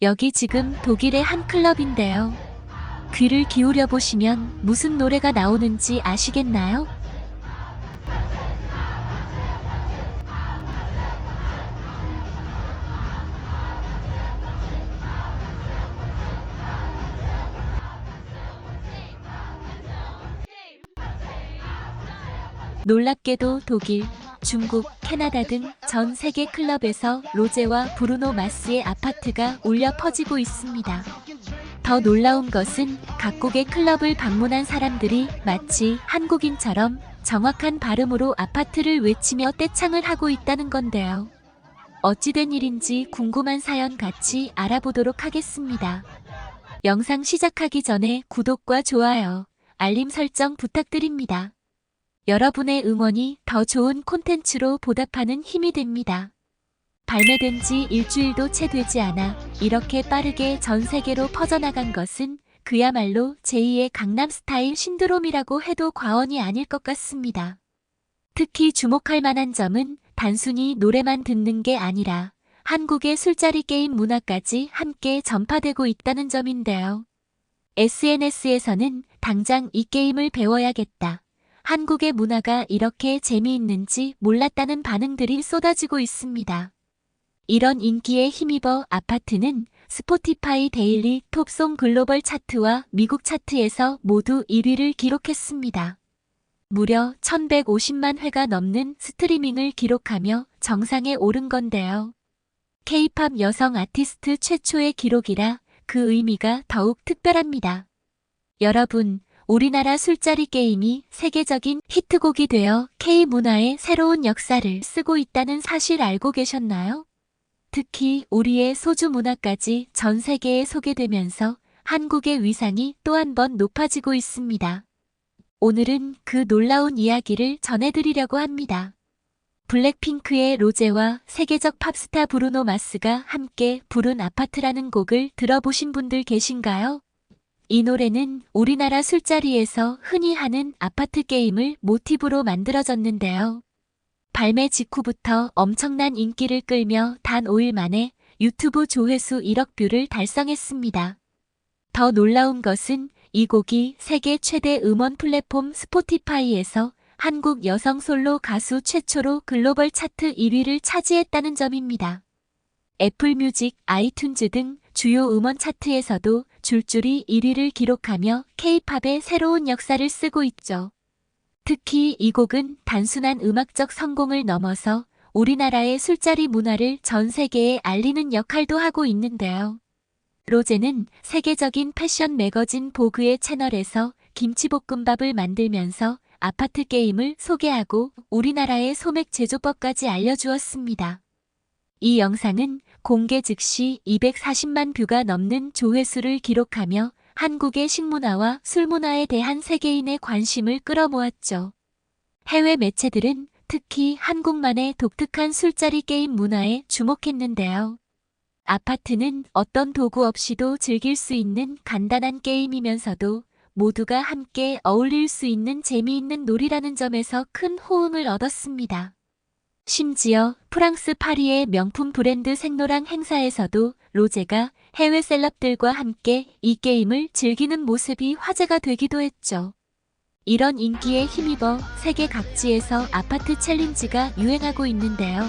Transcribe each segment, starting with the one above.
여기 지금 독일의 한 클럽인데요. 귀를 기울여 보시면 무슨 노래가 나오는지 아시겠나요? 놀랍게도 독일, 중국, 캐나다 등 전 세계 클럽에서 로제와 브루노 마스의 아파트가 울려 퍼지고 있습니다. 더 놀라운 것은 각국의 클럽을 방문한 사람들이 마치 한국인처럼 정확한 발음으로 아파트를 외치며 떼창을 하고 있다는 건데요. 어찌된 일인지 궁금한 사연 같이 알아보도록 하겠습니다. 영상 시작하기 전에 구독과 좋아요, 알림 설정 부탁드립니다. 여러분의 응원이 더 좋은 콘텐츠로 보답하는 힘이 됩니다. 발매된 지 일주일도 채 되지 않아 이렇게 빠르게 전 세계로 퍼져나간 것은 그야말로 제2의 강남스타일 신드롬이라고 해도 과언이 아닐 것 같습니다. 특히 주목할 만한 점은 단순히 노래만 듣는 게 아니라 한국의 술자리 게임 문화까지 함께 전파되고 있다는 점인데요. SNS에서는 당장 이 게임을 배워야겠다. 한국의 문화가 이렇게 재미있는지 몰랐다는 반응들이 쏟아지고 있습니다. 이런 인기에 힘입어 아파트는 스포티파이 데일리 톱송 글로벌 차트와 미국 차트에서 모두 1위를 기록했습니다. 무려 1150만 회가 넘는 스트리밍을 기록하며 정상에 오른 건데요. K-팝 여성 아티스트 최초의 기록이라 그 의미가 더욱 특별합니다. 여러분, 우리나라 술자리 게임이 세계적인 히트곡이 되어 K-문화의 새로운 역사를 쓰고 있다는 사실 알고 계셨나요? 특히 우리의 소주 문화까지 전 세계에 소개되면서 한국의 위상이 또 한 번 높아지고 있습니다. 오늘은 그 놀라운 이야기를 전해드리려고 합니다. 블랙핑크의 로제와 세계적 팝스타 브루노 마스가 함께 부른 아파트라는 곡을 들어보신 분들 계신가요? 이 노래는 우리나라 술자리에서 흔히 하는 아파트 게임을 모티브로 만들어졌는데요. 발매 직후부터 엄청난 인기를 끌며 단 5일 만에 유튜브 조회수 1억 뷰를 달성했습니다. 더 놀라운 것은 이 곡이 세계 최대 음원 플랫폼 스포티파이에서 한국 여성 솔로 가수 최초로 글로벌 차트 1위를 차지했다는 점입니다. 애플 뮤직, 아이튠즈 등 주요 음원 차트에서도 줄줄이 1위를 기록하며 K-팝의 새로운 역사를 쓰고 있죠. 특히 이 곡은 단순한 음악적 성공을 넘어서 우리나라의 술자리 문화를 전 세계에 알리는 역할도 하고 있는데요. 로제는 세계적인 패션 매거진 보그의 채널에서 김치볶음밥을 만들면서 아파트 게임을 소개하고 우리나라의 소맥 제조법까지 알려주었습니다. 이 영상은 공개 즉시 240만 뷰가 넘는 조회수를 기록하며 한국의 식문화와 술문화에 대한 세계인의 관심을 끌어모았죠. 해외 매체들은 특히 한국만의 독특한 술자리 게임 문화에 주목했는데요. 아파트는 어떤 도구 없이도 즐길 수 있는 간단한 게임이면서도 모두가 함께 어울릴 수 있는 재미있는 놀이라는 점에서 큰 호응을 얻었습니다. 심지어 프랑스 파리의 명품 브랜드 생로랑 행사에서도 로제가 해외 셀럽들과 함께 이 게임을 즐기는 모습이 화제가 되기도 했죠. 이런 인기에 힘입어 세계 각지에서 아파트 챌린지가 유행하고 있는데요.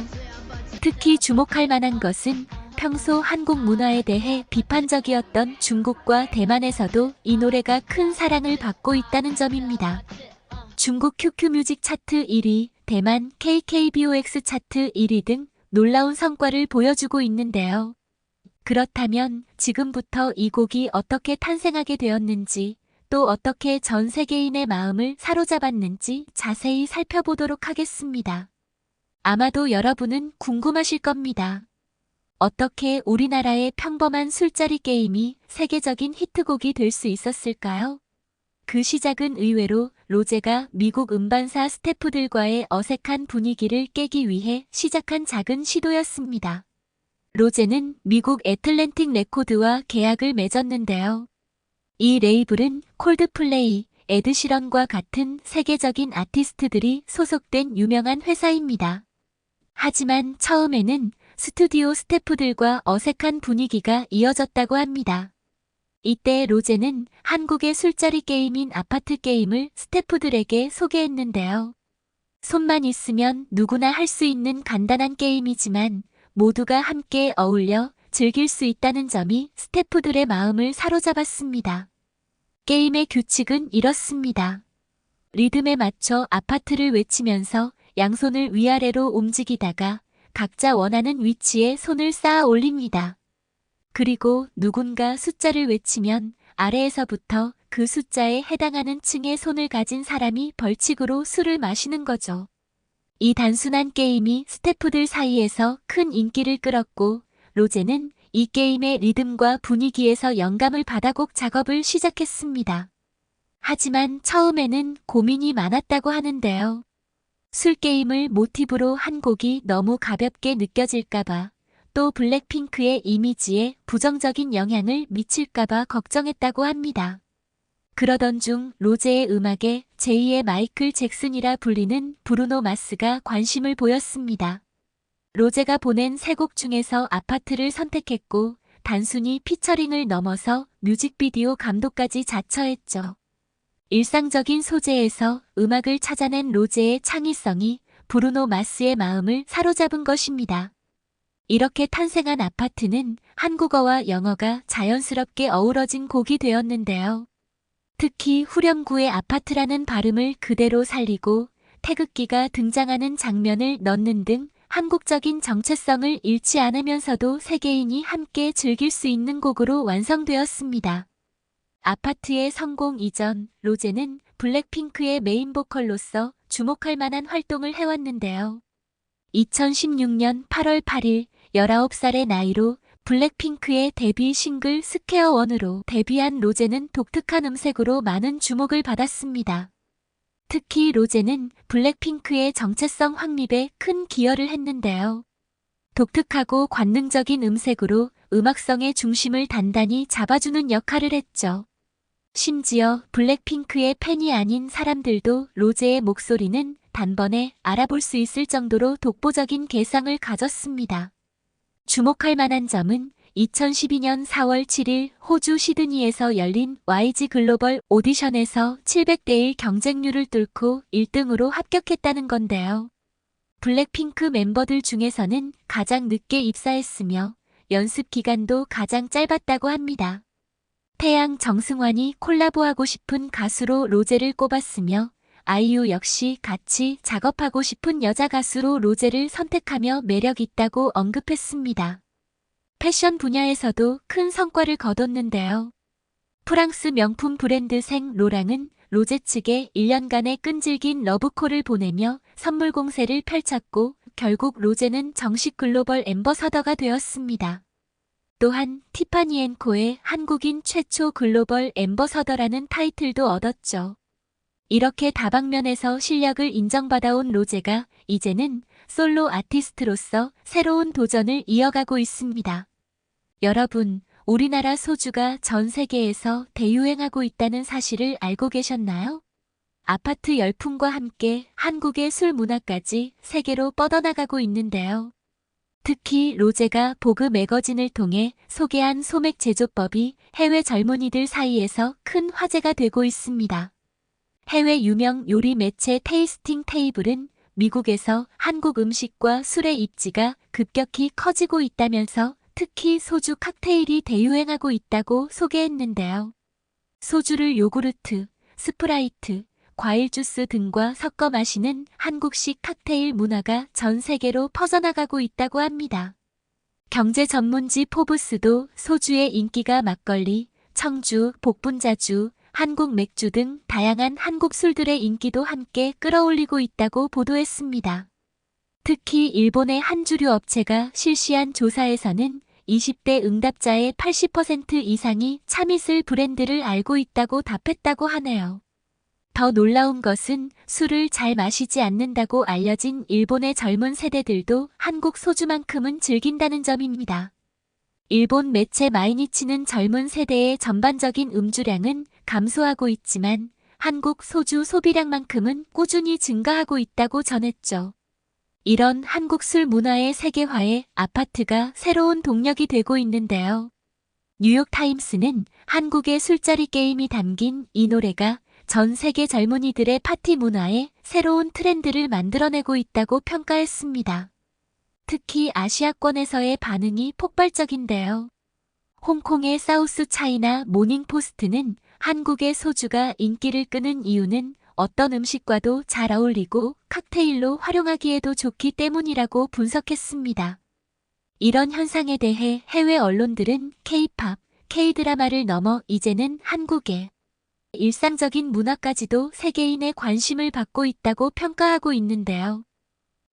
특히 주목할 만한 것은 평소 한국 문화에 대해 비판적이었던 중국과 대만에서도 이 노래가 큰 사랑을 받고 있다는 점입니다. 중국 QQ뮤직 차트 1위, 대만 KKBOX 차트 1위 등 놀라운 성과를 보여주고 있는데요. 그렇다면 지금부터 이 곡이 어떻게 탄생하게 되었는지, 또 어떻게 전 세계인의 마음을 사로잡았는지 자세히 살펴보도록 하겠습니다. 아마도 여러분은 궁금하실 겁니다. 어떻게 우리나라의 평범한 술자리 게임이 세계적인 히트곡이 될 수 있었을까요? 그 시작은 의외로 로제가 미국 음반사 스태프들과의 어색한 분위기를 깨기 위해 시작한 작은 시도였습니다. 로제는 미국 애틀랜틱 레코드와 계약을 맺었는데요. 이 레이블은 콜드플레이, 에드시런과 같은 세계적인 아티스트들이 소속된 유명한 회사입니다. 하지만 처음에는 스튜디오 스태프들과 어색한 분위기가 이어졌다고 합니다. 이때 로제는 한국의 술자리 게임인 아파트 게임을 스태프들에게 소개했는데요. 손만 있으면 누구나 할 수 있는 간단한 게임이지만 모두가 함께 어울려 즐길 수 있다는 점이 스태프들의 마음을 사로잡았습니다. 게임의 규칙은 이렇습니다. 리듬에 맞춰 아파트를 외치면서 양손을 위아래로 움직이다가 각자 원하는 위치에 손을 쌓아 올립니다. 그리고 누군가 숫자를 외치면 아래에서부터 그 숫자에 해당하는 층의 손을 가진 사람이 벌칙으로 술을 마시는 거죠. 이 단순한 게임이 스태프들 사이에서 큰 인기를 끌었고 로제는 이 게임의 리듬과 분위기에서 영감을 받아 곡 작업을 시작했습니다. 하지만 처음에는 고민이 많았다고 하는데요. 술 게임을 모티브로 한 곡이 너무 가볍게 느껴질까봐 또 블랙핑크의 이미지에 부정적인 영향을 미칠까봐 걱정했다고 합니다. 그러던 중 로제의 음악에 제2의 마이클 잭슨이라 불리는 브루노 마스가 관심을 보였습니다. 로제가 보낸 세 곡 중에서 아파트를 선택했고 단순히 피처링을 넘어서 뮤직비디오 감독까지 자처했죠. 일상적인 소재에서 음악을 찾아낸 로제의 창의성이 브루노 마스의 마음을 사로잡은 것입니다. 이렇게 탄생한 아파트는 한국어와 영어가 자연스럽게 어우러진 곡이 되었는데요. 특히 후렴구의 아파트라는 발음을 그대로 살리고 태극기가 등장하는 장면을 넣는 등 한국적인 정체성을 잃지 않으면서도 세계인이 함께 즐길 수 있는 곡으로 완성되었습니다. 아파트의 성공 이전 로제는 블랙핑크의 메인 보컬로서 주목할 만한 활동을 해왔는데요. 2016년 8월 8일 19살의 나이로 블랙핑크의 데뷔 싱글 스퀘어 원으로 데뷔한 로제는 독특한 음색으로 많은 주목을 받았습니다. 특히 로제는 블랙핑크의 정체성 확립에 큰 기여를 했는데요. 독특하고 관능적인 음색으로 음악성의 중심을 단단히 잡아주는 역할을 했죠. 심지어 블랙핑크의 팬이 아닌 사람들도 로제의 목소리는 단번에 알아볼 수 있을 정도로 독보적인 개성을 가졌습니다. 주목할 만한 점은 2012년 4월 7일 호주 시드니에서 열린 YG 글로벌 오디션에서 700대 1 경쟁률을 뚫고 1등으로 합격했다는 건데요. 블랙핑크 멤버들 중에서는 가장 늦게 입사했으며 연습 기간도 가장 짧았다고 합니다. 태양 정승환이 콜라보하고 싶은 가수로 로제를 꼽았으며 아이유 역시 같이 작업하고 싶은 여자 가수로 로제를 선택하며 매력 있다고 언급했습니다. 패션 분야에서도 큰 성과를 거뒀는데요. 프랑스 명품 브랜드 생 로랑은 로제 측에 1년간의 끈질긴 러브콜을 보내며 선물 공세를 펼쳤고 결국 로제는 정식 글로벌 앰버서더가 되었습니다. 또한 티파니앤코의 한국인 최초 글로벌 앰버서더라는 타이틀도 얻었죠. 이렇게 다방면에서 실력을 인정받아온 로제가 이제는 솔로 아티스트로서 새로운 도전을 이어가고 있습니다. 여러분, 우리나라 소주가 전 세계에서 대유행하고 있다는 사실을 알고 계셨나요? 아파트 열풍과 함께 한국의 술 문화까지 세계로 뻗어나가고 있는데요. 특히 로제가 보그 매거진을 통해 소개한 소맥 제조법이 해외 젊은이들 사이에서 큰 화제가 되고 있습니다. 해외 유명 요리 매체 테이스팅 테이블은 미국에서 한국 음식과 술의 입지가 급격히 커지고 있다면서 특히 소주 칵테일이 대유행하고 있다고 소개했는데요. 소주를 요구르트, 스프라이트, 과일 주스 등과 섞어 마시는 한국식 칵테일 문화가 전 세계로 퍼져나가고 있다고 합니다. 경제 전문지 포브스도 소주의 인기가 막걸리, 청주, 복분자주, 한국 맥주 등 다양한 한국 술들의 인기도 함께 끌어올리고 있다고 보도했습니다. 특히 일본의 한 주류 업체가 실시한 조사에서는 20대 응답자의 80% 이상이 참이슬 브랜드를 알고 있다고 답했다고 하네요. 더 놀라운 것은 술을 잘 마시지 않는다고 알려진 일본의 젊은 세대들도 한국 소주만큼은 즐긴다는 점입니다. 일본 매체 마이니치는 젊은 세대의 전반적인 음주량은 감소하고 있지만 한국 소주 소비량만큼은 꾸준히 증가하고 있다고 전했죠. 이런 한국 술 문화의 세계화에 아파트가 새로운 동력이 되고 있는데요. 뉴욕타임스는 한국의 술자리 게임이 담긴 이 노래가 전 세계 젊은이들의 파티 문화에 새로운 트렌드를 만들어내고 있다고 평가했습니다. 특히 아시아권에서의 반응이 폭발적인데요. 홍콩의 사우스 차이나 모닝포스트는 한국의 소주가 인기를 끄는 이유는 어떤 음식과도 잘 어울리고 칵테일로 활용하기에도 좋기 때문이라고 분석했습니다. 이런 현상에 대해 해외 언론들은 K-팝, K-드라마를 넘어 이제는 한국의 일상적인 문화까지도 세계인의 관심을 받고 있다고 평가하고 있는데요.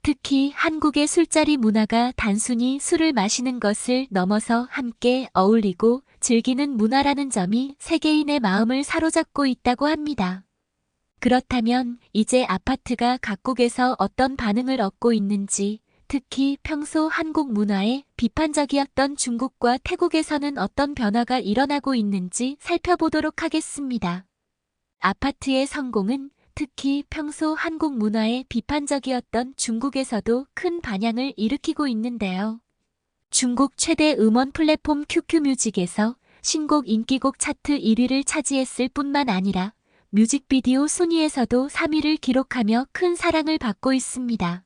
특히 한국의 술자리 문화가 단순히 술을 마시는 것을 넘어서 함께 어울리고 즐기는 문화라는 점이 세계인의 마음을 사로잡고 있다고 합니다. 그렇다면 이제 아파트가 각국에서 어떤 반응을 얻고 있는지, 특히 평소 한국 문화에 비판적이었던 중국과 태국에서는 어떤 변화가 일어나고 있는지 살펴보도록 하겠습니다. 아파트의 성공은 특히 평소 한국 문화에 비판적이었던 중국에서도 큰 반향을 일으키고 있는데요. 중국 최대 음원 플랫폼 QQ뮤직에서 신곡 인기곡 차트 1위를 차지했을 뿐만 아니라 뮤직비디오 순위에서도 3위를 기록하며 큰 사랑을 받고 있습니다.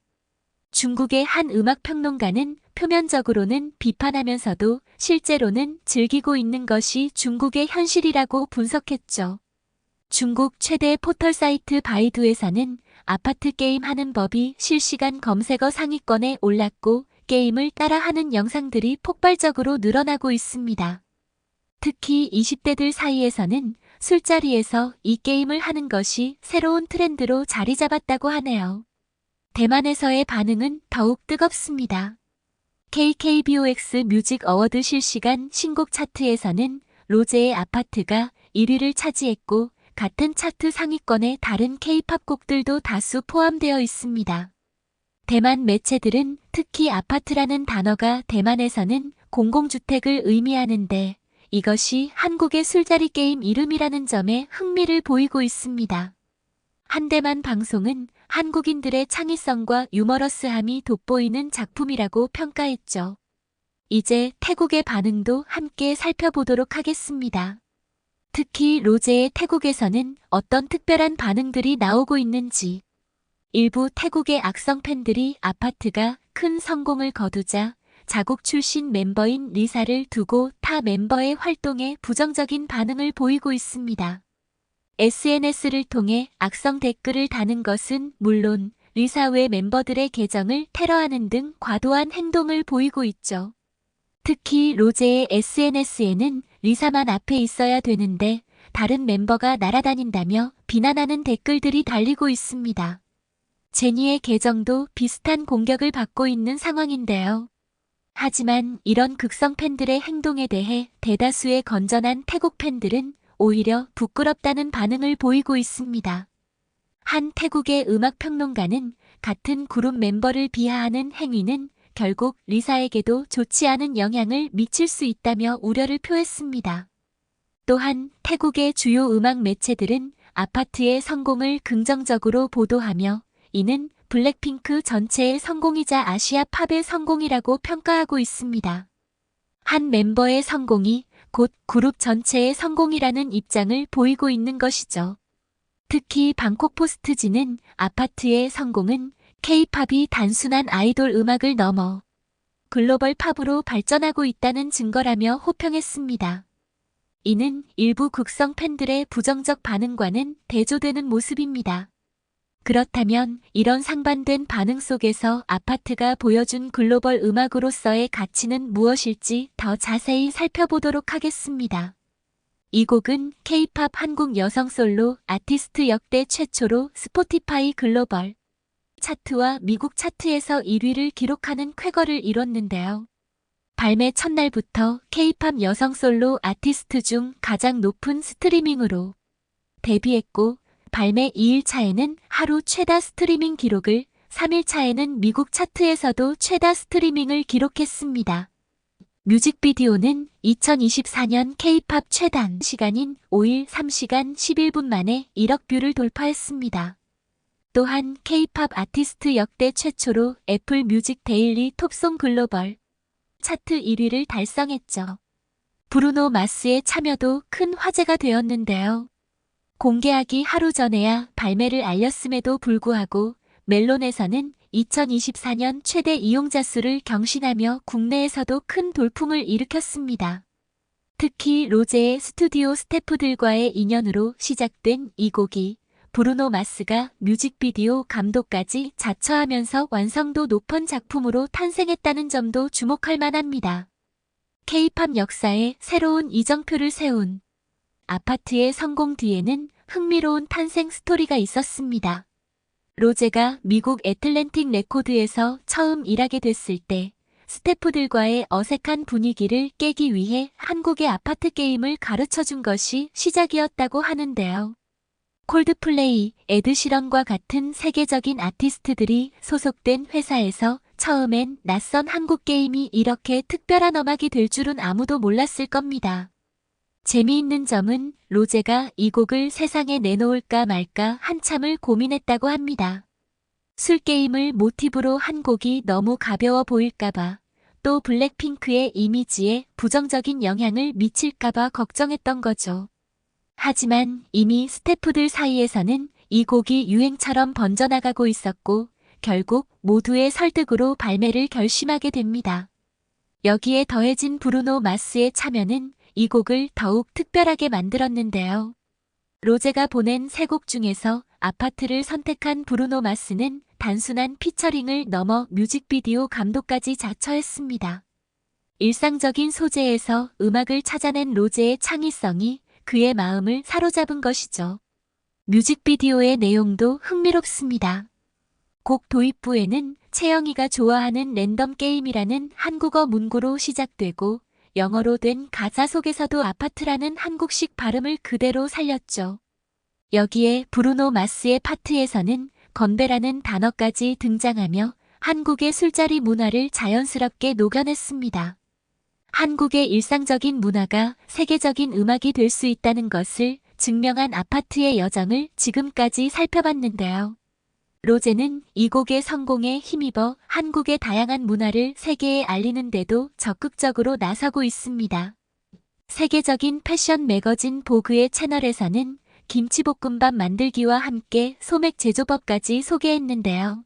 중국의 한 음악평론가는 표면적으로는 비판하면서도 실제로는 즐기고 있는 것이 중국의 현실이라고 분석했죠. 중국 최대 포털 사이트 바이두에서는 아파트 게임 하는 법이 실시간 검색어 상위권에 올랐고 게임을 따라하는 영상들이 폭발적으로 늘어나고 있습니다. 특히 20대들 사이에서는 술자리에서 이 게임을 하는 것이 새로운 트렌드로 자리 잡았다고 하네요. 대만에서의 반응은 더욱 뜨겁습니다. KKBOX 뮤직 어워드 실시간 신곡 차트에서는 로제의 아파트가 1위를 차지했고 같은 차트 상위권에 다른 K-팝 곡들도 다수 포함되어 있습니다. 대만 매체들은 특히 아파트라는 단어가 대만에서는 공공주택을 의미하는데 이것이 한국의 술자리 게임 이름이라는 점에 흥미를 보이고 있습니다. 한대만 방송은 한국인들의 창의성과 유머러스함이 돋보이는 작품이라고 평가했죠. 이제 태국의 반응도 함께 살펴보도록 하겠습니다. 특히 로제의 태국에서는 어떤 특별한 반응들이 나오고 있는지. 일부 태국의 악성 팬들이 아파트가 큰 성공을 거두자 자국 출신 멤버인 리사를 두고 타 멤버의 활동에 부정적인 반응을 보이고 있습니다. SNS를 통해 악성 댓글을 다는 것은 물론 리사 외 멤버들의 계정을 테러하는 등 과도한 행동을 보이고 있죠. 특히 로제의 SNS에는 리사만 앞에 있어야 되는데 다른 멤버가 날아다닌다며 비난하는 댓글들이 달리고 있습니다. 제니의 계정도 비슷한 공격을 받고 있는 상황인데요. 하지만 이런 극성 팬들의 행동에 대해 대다수의 건전한 태국 팬들은 오히려 부끄럽다는 반응을 보이고 있습니다. 한 태국의 음악평론가는 같은 그룹 멤버를 비하하는 행위는 결국 리사에게도 좋지 않은 영향을 미칠 수 있다며 우려를 표했습니다. 또한 태국의 주요 음악 매체들은 아파트의 성공을 긍정적으로 보도하며 이는 블랙핑크 전체의 성공이자 아시아 팝의 성공이라고 평가하고 있습니다. 한 멤버의 성공이 곧 그룹 전체의 성공이라는 입장을 보이고 있는 것이죠. 특히 방콕 포스트지는 아파트의 성공은 K-팝이 단순한 아이돌 음악을 넘어 글로벌 팝으로 발전하고 있다는 증거라며 호평했습니다. 이는 일부 극성 팬들의 부정적 반응과는 대조되는 모습입니다. 그렇다면 이런 상반된 반응 속에서 아파트가 보여준 글로벌 음악으로서의 가치는 무엇일지 더 자세히 살펴보도록 하겠습니다. 이 곡은 K-팝 한국 여성 솔로 아티스트 역대 최초로 스포티파이 글로벌 차트와 미국 차트에서 1위를 기록하는 쾌거를 이뤘는데요. 발매 첫날부터 K-팝 여성 솔로 아티스트 중 가장 높은 스트리밍으로 데뷔했고 발매 2일 차에는 하루 최다 스트리밍 기록을, 3일 차에는 미국 차트에서도 최다 스트리밍을 기록했습니다. 뮤직비디오는 2024년 K-팝 최단 시간인 5일 3시간 11분 만에 1억 뷰를 돌파했습니다. 또한 K-팝 아티스트 역대 최초로 애플 뮤직 데일리 톱송 글로벌 차트 1위를 달성했죠. 브루노 마스의 참여도 큰 화제가 되었는데요. 공개하기 하루 전에야 발매를 알렸음에도 불구하고 멜론에서는 2024년 최대 이용자 수를 경신하며 국내에서도 큰 돌풍을 일으켰습니다. 특히 로제의 스튜디오 스태프들과의 인연으로 시작된 이 곡이 브루노 마스가 뮤직비디오 감독까지 자처하면서 완성도 높은 작품으로 탄생했다는 점도 주목할 만합니다. K-팝 역사에 새로운 이정표를 세운 아파트의 성공 뒤에는 흥미로운 탄생 스토리가 있었습니다. 로제가 미국 애틀랜틱 레코드에서 처음 일하게 됐을 때 스태프들과의 어색한 분위기를 깨기 위해 한국의 아파트 게임을 가르쳐준 것이 시작이었다고 하는데요. 콜드플레이, 에드시런과 같은 세계적인 아티스트들이 소속된 회사에서 처음엔 낯선 한국 게임이 이렇게 특별한 음악이 될 줄은 아무도 몰랐을 겁니다. 재미있는 점은 로제가 이 곡을 세상에 내놓을까 말까 한참을 고민했다고 합니다. 술게임을 모티브로 한 곡이 너무 가벼워 보일까봐, 또 블랙핑크의 이미지에 부정적인 영향을 미칠까봐 걱정했던 거죠. 하지만 이미 스태프들 사이에서는 이 곡이 유행처럼 번져나가고 있었고 결국 모두의 설득으로 발매를 결심하게 됩니다. 여기에 더해진 브루노 마스의 참여는 이 곡을 더욱 특별하게 만들었는데요. 로제가 보낸 세 곡 중에서 아파트를 선택한 브루노 마스는 단순한 피처링을 넘어 뮤직비디오 감독까지 자처했습니다. 일상적인 소재에서 음악을 찾아낸 로제의 창의성이 그의 마음을 사로잡은 것이죠. 뮤직비디오의 내용도 흥미롭습니다. 곡 도입부에는 채영이가 좋아하는 랜덤 게임이라는 한국어 문구로 시작되고 영어로 된 가사 속에서도 아파트라는 한국식 발음을 그대로 살렸죠. 여기에 브루노 마스의 파트에서는 건배라는 단어까지 등장하며 한국의 술자리 문화를 자연스럽게 녹여냈습니다. 한국의 일상적인 문화가 세계적인 음악이 될 수 있다는 것을 증명한 아파트의 여정을 지금까지 살펴봤는데요. 로제는 이 곡의 성공에 힘입어 한국의 다양한 문화를 세계에 알리는 데도 적극적으로 나서고 있습니다. 세계적인 패션 매거진 보그의 채널에서는 김치볶음밥 만들기와 함께 소맥 제조법까지 소개했는데요.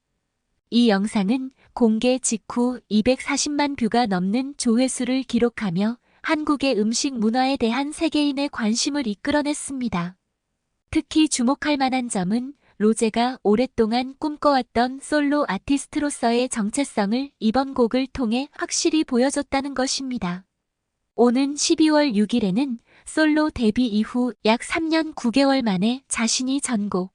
이 영상은 공개 직후 240만 뷰가 넘는 조회수를 기록하며 한국의 음식 문화에 대한 세계인의 관심을 이끌어냈습니다. 특히 주목할 만한 점은 로제가 오랫동안 꿈꿔왔던 솔로 아티스트로서의 정체성을 이번 곡을 통해 확실히 보여줬다는 것입니다. 오는 12월 6일에는 솔로 데뷔 이후 약 3년 9개월 만에 자신이 전곡,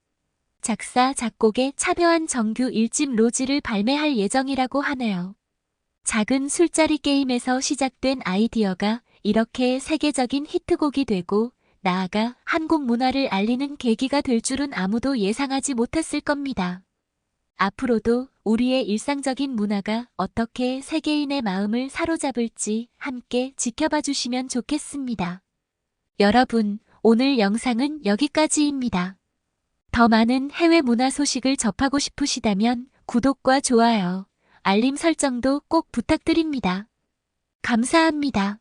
작사, 작곡에 참여한 정규 1집 로지를 발매할 예정이라고 하네요. 작은 술자리 게임에서 시작된 아이디어가 이렇게 세계적인 히트곡이 되고 나아가 한국 문화를 알리는 계기가 될 줄은 아무도 예상하지 못했을 겁니다. 앞으로도 우리의 일상적인 문화가 어떻게 세계인의 마음을 사로잡을지 함께 지켜봐 주시면 좋겠습니다. 여러분, 오늘 영상은 여기까지입니다. 더 많은 해외 문화 소식을 접하고 싶으시다면 구독과 좋아요, 알림 설정도 꼭 부탁드립니다. 감사합니다.